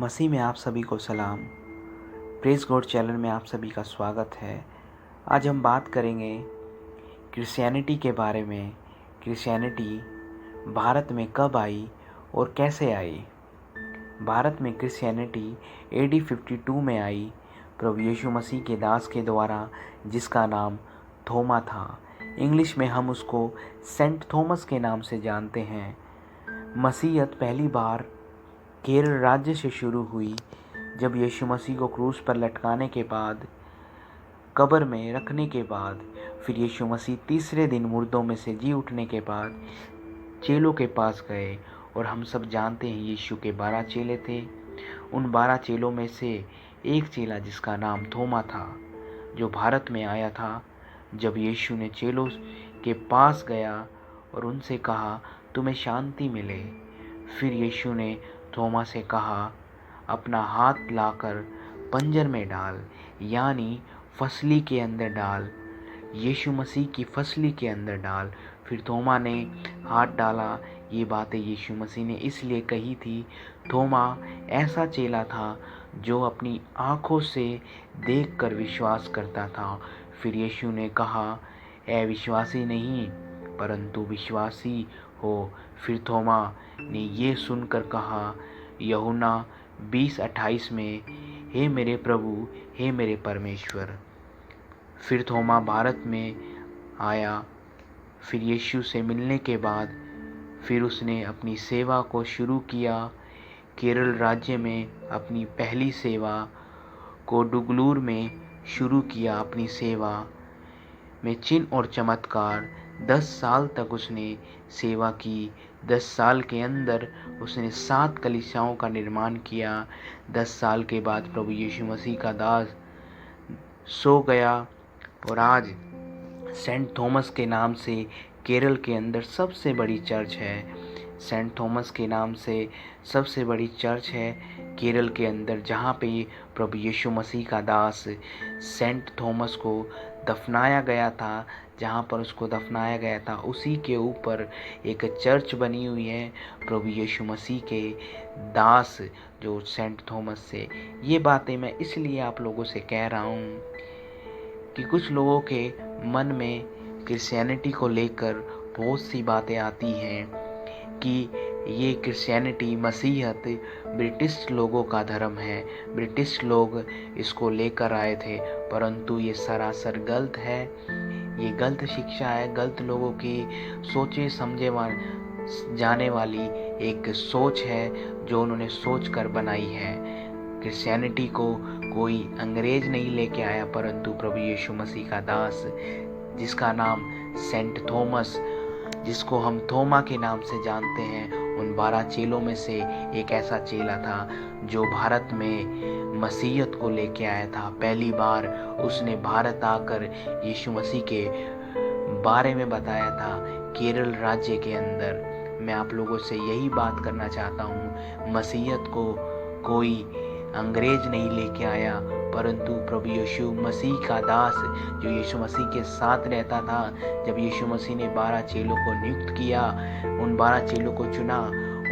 मसीह में आप सभी को सलाम। प्रेज़ गॉड चैनल में आप सभी का स्वागत है। आज हम बात करेंगे क्रिश्चियनिटी के बारे में। क्रिश्चियनिटी भारत में कब आई और कैसे आई। भारत में क्रिश्चियनिटी AD 52 में आई, प्रभु यीशु मसीह के दास के द्वारा, जिसका नाम थोमा था। इंग्लिश में हम उसको सेंट थॉमस के नाम से जानते हैं। मसीहत पहली बार केरल राज्य से शुरू हुई, जब यीशु मसीह को क्रूस पर लटकाने के बाद, कब्र में रखने के बाद, फिर यीशु मसीह तीसरे दिन मुर्दों में से जी उठने के बाद चेलों के पास गए। और हम सब जानते हैं यीशु के 12 चेले थे। उन 12 चेलों में से एक चेला, जिसका नाम थोमा था, जो भारत में आया था। जब यीशु ने चेलों के पास गया और उनसे कहा, तुम्हें शांति मिले, फिर यीशु ने थोमा से कहा, अपना हाथ लाकर पंजर में डाल, यानी फसली के अंदर डाल, यीशु मसीह की फसली के अंदर डाल। फिर थोमा ने हाथ डाला। ये बातें यीशु मसीह ने इसलिए कही थी। थोमा ऐसा चेला था जो अपनी आँखों से देखकर विश्वास करता था। फिर यीशु ने कहा, ऐ विश्वासी नहीं परंतु विश्वासी हो। फिर थोमा ने ये सुनकर कहा, यूहन्ना 20:28 में, हे मेरे प्रभु, हे मेरे परमेश्वर। फिर थोमा भारत में आया। फिर यीशु से मिलने के बाद फिर उसने अपनी सेवा को शुरू किया। केरल राज्य में अपनी पहली सेवा को डुगलूर में शुरू किया। अपनी सेवा में चिन्ह और चमत्कार 10 साल तक उसने सेवा की। 10 साल के अंदर उसने 7 कलीसियाओं का निर्माण किया। 10 साल के बाद प्रभु यीशु मसीह का दास सो गया और आज सेंट थॉमस के नाम से केरल के अंदर सबसे बड़ी चर्च है। सेंट थॉमस के नाम से सबसे बड़ी चर्च है केरल के अंदर, जहाँ पे प्रभु यीशु मसीह का दास सेंट थॉमस को दफनाया गया था। जहाँ पर उसको दफनाया गया था, उसी के ऊपर एक चर्च बनी हुई है प्रभु यीशु मसीह के दास जो सेंट थॉमस से। ये बातें मैं इसलिए आप लोगों से कह रहा हूँ कि कुछ लोगों के मन में क्रिश्चियनिटी को लेकर बहुत सी बातें आती हैं कि ये क्रिश्चियनिटी, मसीहत ब्रिटिश लोगों का धर्म है, ब्रिटिश लोग इसको लेकर आए थे, परंतु ये सरासर गलत है। ये गलत शिक्षा है, गलत लोगों की सोचे समझे जाने वाली एक सोच है जो उन्होंने सोच कर बनाई है। क्रिश्चियनिटी को कोई अंग्रेज नहीं लेके आया, परंतु प्रभु यीशु मसीह का दास, जिसका नाम सेंट थॉमस, जिसको हम थोमा के नाम से जानते हैं, उन 12 चेलों में से एक ऐसा चेला था जो भारत में मसीहत को लेके आया था। पहली बार उसने भारत आकर यीशु मसीह के बारे में बताया था केरल राज्य के अंदर। मैं आप लोगों से यही बात करना चाहता हूँ, मसीहत को कोई अंग्रेज नहीं लेके आया, परंतु प्रभु यीशु मसीह का दास जो यीशु मसीह के साथ रहता था। जब यीशु मसीह ने 12 चेलों को नियुक्त किया, उन 12 चेलों को चुना,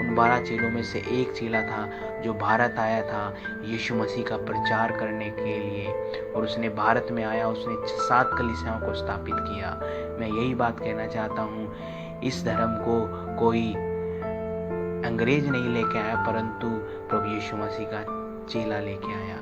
उन 12 चेलों में से एक चेला था जो भारत आया था यीशु मसीह का प्रचार करने के लिए। और उसने भारत में आया, उसने 7 कलीसियाओं को स्थापित किया। मैं यही बात कहना चाहता हूँ, इस धर्म को कोई अंग्रेज नहीं लेके आया, परंतु प्रभु यीशु मसीह का चेला लेके आया।